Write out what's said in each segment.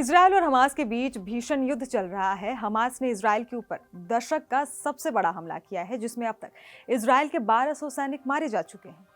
Israel और Hamas के बीच भीषण युद्ध चल रहा है। हमास ने इजरायल के ऊपर दशक का सबसे बड़ा हमला किया है, जिसमें अब तक इजरायल के 1200 सैनिक मारे जा चुके हैं।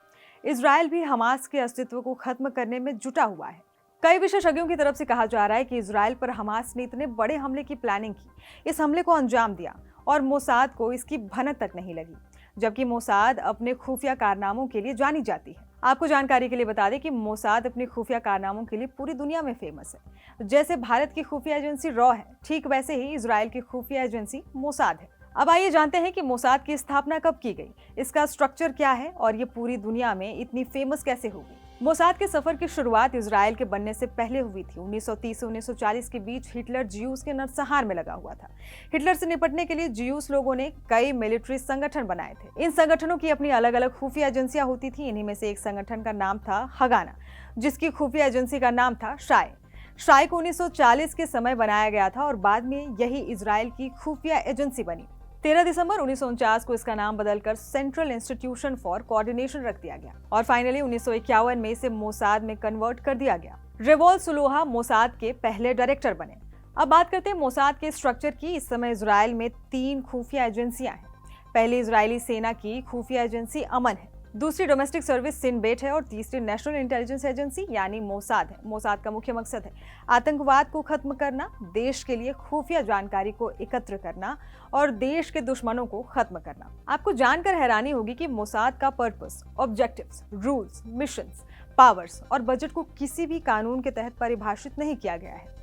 इजरायल भी हमास के अस्तित्व को खत्म करने में जुटा हुआ है। कई विशेषज्ञों की तरफ से कहा जा रहा है कि इजरायल पर हमास ने इतने बड़े हमले की प्लानिंग की, इस हमले को अंजाम दिया और मोसाद को इसकी भनक तक नहीं लगी, जबकि मोसाद अपने खुफिया कारनामों के लिए जानी जाती है। आपको जानकारी के लिए बता दें कि मोसाद अपने खुफिया कारनामों के लिए पूरी दुनिया में फेमस है। जैसे भारत की खुफिया एजेंसी रॉ है, ठीक वैसे ही इजरायल की खुफिया एजेंसी मोसाद है। अब आइए जानते हैं कि मोसाद की स्थापना कब की गई, इसका स्ट्रक्चर क्या है और ये पूरी दुनिया में इतनी फेमस कैसे हो गई। मोसाद के सफर की शुरुआत इजरायल के बनने से पहले हुई थी। 1930 से 1940 के बीच हिटलर ज्यूज के नरसंहार में लगा हुआ था। हिटलर से निपटने के लिए ज्यूज लोगों ने कई मिलिट्री संगठन बनाए थे। इन संगठनों की अपनी अलग अलग खुफिया एजेंसियां होती थी। इन्हीं में से एक संगठन का नाम था हगाना, जिसकी खुफिया एजेंसी का नाम था शाय। शाय को 1940 के समय बनाया गया था और बाद में यही इजरायल की खुफिया एजेंसी बनी। 13 दिसंबर 1949 को इसका नाम बदलकर सेंट्रल इंस्टीट्यूशन फॉर कोऑर्डिनेशन रख दिया गया और फाइनली 1951 में इसे मोसाद में कन्वर्ट कर दिया गया। रेवॉल सुलोहा मोसाद के पहले डायरेक्टर बने। अब बात करते हैं मोसाद के स्ट्रक्चर की। इस समय इजरायल में 3 खुफिया एजेंसियां हैं। पहली इजरायली सेना की खुफिया एजेंसी अमन है, दूसरी डोमेस्टिक सर्विस सिन बेट है और तीसरी नेशनल इंटेलिजेंस एजेंसी यानी मोसाद है। मोसाद का मुख्य मकसद है आतंकवाद को खत्म करना, देश के लिए खुफिया जानकारी को एकत्र करना और देश के दुश्मनों को खत्म करना। आपको जानकर हैरानी होगी कि मोसाद का purpose, objectives, rules, missions, powers और बजट को किसी भी कानून के तहत परिभाषित नहीं किया गया है।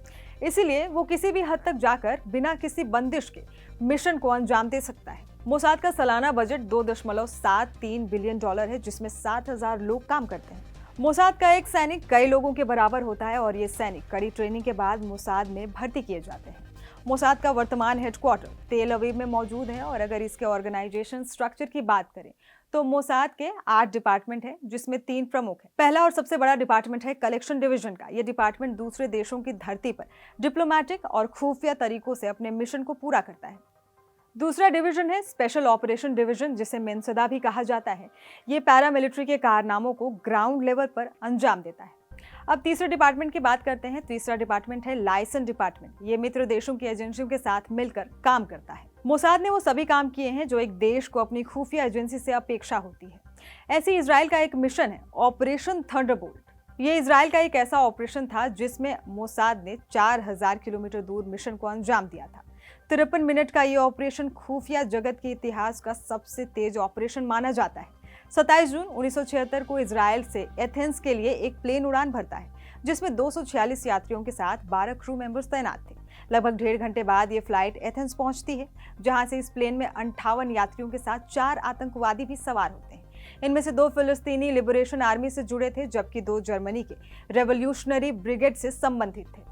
इसीलिए वो किसी भी हद तक जाकर बिना किसी बंदिश के मिशन को अंजाम दे सकता है। मोसाद का सालाना बजट $2.73 बिलियन है, जिसमें 7,000 लोग काम करते हैं। मोसाद का एक सैनिक कई लोगों के बराबर होता है और ये सैनिक कड़ी ट्रेनिंग के बाद मोसाद में भर्ती किए जाते हैं। मोसाद का वर्तमान हेडक्वार्टर तेल अवीव में मौजूद है और अगर इसके ऑर्गेनाइजेशन स्ट्रक्चर की बात करें तो मोसाद के 8 डिपार्टमेंट हैं, जिसमें 3 प्रमुख हैं। पहला और सबसे बड़ा डिपार्टमेंट है कलेक्शन डिवीजन का। यह डिपार्टमेंट दूसरे देशों की धरती पर डिप्लोमेटिक और खुफिया तरीकों से अपने मिशन को पूरा करता है। दूसरा डिवीजन है स्पेशल ऑपरेशन डिवीजन, जिसे मेंसदा भी कहा जाता है। ये पैरामिलिट्री के कारनामों को ग्राउंड लेवल पर अंजाम देता है। अब तीसरे डिपार्टमेंट की बात करते हैं। तीसरा डिपार्टमेंट है लाइसेंस डिपार्टमेंट। ये मित्र देशों की एजेंसियों के साथ मिलकर काम करता है। मोसाद ने वो सभी काम किए हैं जो एक देश को अपनी खुफिया एजेंसी से अपेक्षा होती है। ऐसे इजरायल का एक मिशन है ऑपरेशन थंडरबोल्ट। ये इजरायल का एक ऐसा ऑपरेशन था जिसमें मोसाद ने 4000 किलोमीटर दूर मिशन को अंजाम दिया था। 53 मिनट का ये ऑपरेशन खुफिया जगत के इतिहास का सबसे तेज ऑपरेशन माना जाता है। 27 जून 1976 को इजरायल से एथेंस के लिए एक प्लेन उड़ान भरता है, जिसमें 246 यात्रियों के साथ 12 क्रू मेंबर्स तैनात थे। लगभग 1.5 घंटे बाद ये फ्लाइट एथेंस पहुंचती है, जहां से इस प्लेन में 58 यात्रियों के साथ 4 आतंकवादी भी सवार होते हैं। इनमें से 2 फिलिस्तीनी लिबरेशन आर्मी से जुड़े थे, जबकि 2 जर्मनी के रेवोल्यूशनरी ब्रिगेड से संबंधित थे।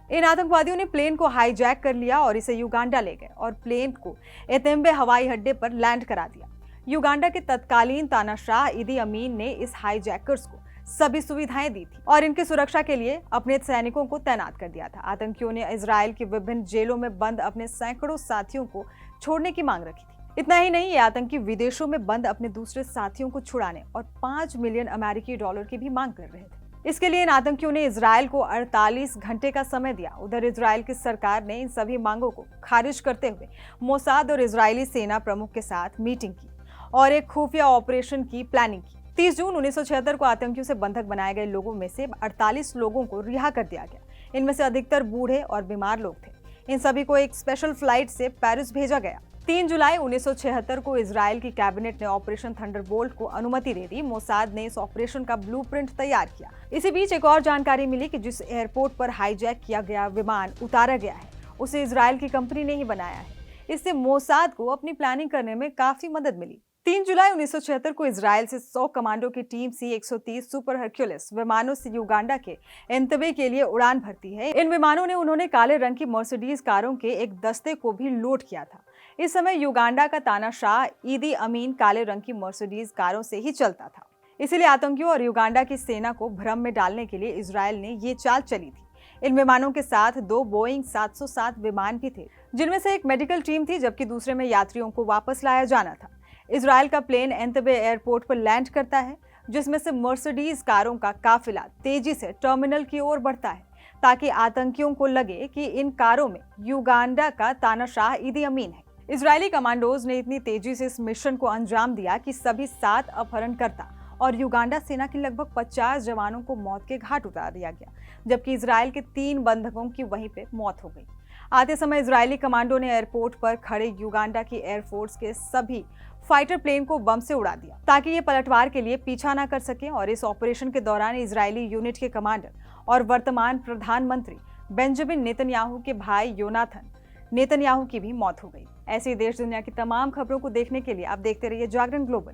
इन आतंकवादियों ने प्लेन को हाईजैक कर लिया और इसे युगांडा ले गए और प्लेन को एतेम्बे हवाई अड्डे पर लैंड करा दिया। युगांडा के तत्कालीन तानाशाह इदी अमीन ने इस हाईजैकर्स को सभी सुविधाएं दी थी और इनकी सुरक्षा के लिए अपने सैनिकों को तैनात कर दिया था। आतंकियों ने इजरायल की विभिन्न जेलों में बंद अपने सैकड़ों साथियों को छोड़ने की मांग रखी थी। इतना ही नहीं, ये आतंकी विदेशों में बंद अपने दूसरे साथियों को छुड़ाने और $5 मिलियन अमेरिकी की भी मांग कर रहे थे। इसके लिए इन आतंकियों ने इजरायल को 48 घंटे का समय दिया। उधर इजरायल की सरकार ने इन सभी मांगों को खारिज करते हुए मोसाद और इजरायली सेना प्रमुख के साथ मीटिंग की और एक खुफिया ऑपरेशन की प्लानिंग की। 30 जून 1976 को आतंकियों से बंधक बनाए गए लोगों में से 48 लोगों को रिहा कर दिया गया। इनमें से अधिकतर बूढ़े और बीमार लोग थे। इन सभी को एक स्पेशल फ्लाइट से पेरिस भेजा गया। 3 जुलाई 1976 को इजरायल की कैबिनेट ने ऑपरेशन थंडरबोल्ट को अनुमति दे दी। मोसाद ने इस ऑपरेशन का ब्लूप्रिंट तैयार किया। इसी बीच एक और जानकारी मिली कि जिस एयरपोर्ट पर हाईजैक किया गया विमान उतारा गया है, उसे इजरायल की कंपनी ने ही बनाया है। इससे मोसाद को अपनी प्लानिंग करने में काफी मदद मिली। 3 जुलाई 1976 को इजरायल से 100 कमांडो की टीम C-130 सुपर हरक्यूलिस विमानों से युगांडा के एंतबे के लिए उड़ान भरती है। इन विमानों ने उन्होंने काले रंग की मर्सिडीज कारों के एक दस्ते को भी लोड किया था। इस समय युगांडा का तानाशाह ईदी अमीन काले रंग की मर्सिडीज कारों से ही चलता था। इसीलिए आतंकियों और युगांडा की सेना को भ्रम में डालने के लिए इजरायल ने ये चाल चली थी। इन विमानों के साथ 2 बोइंग 707 विमान भी थे, जिनमें से एक मेडिकल टीम थी, जबकि दूसरे में यात्रियों को वापस लाया जाना था। इजरायल का प्लेन एंतबे एयरपोर्ट पर लैंड करता है, जिसमें से मर्सिडीज कारों का काफिला तेजी से टर्मिनल की ओर बढ़ता है। ताकि आतंकियों को लगे कि इन कारों में युगांडा का तानाशाह ईदी अमीन है। इजरायली कमांडोज ने इतनी तेजी से इस मिशन को अंजाम दिया कि सभी 7 अपहरणकर्ता और युगांडा सेना के लगभग 50 जवानों को मौत के घाट उतार दिया गया, जबकि इजरायल के 3 बंधकों की वहीं पे मौत हो गई। आते समय इजरायली कमांडो ने एयरपोर्ट पर खड़े युगांडा की एयरफोर्स के सभी फाइटर प्लेन को बम से उड़ा दिया ताकि ये पलटवार के लिए पीछा न कर सके। और इस ऑपरेशन के दौरान इजरायली यूनिट के कमांडर और वर्तमान प्रधानमंत्री बेंजामिन नेतन्याहू के भाई योनाथन नेतन्याहू की भी मौत हो गई। ऐसे देश दुनिया की तमाम खबरों को देखने के लिए आप देखते रहिए जागरण ग्लोबल।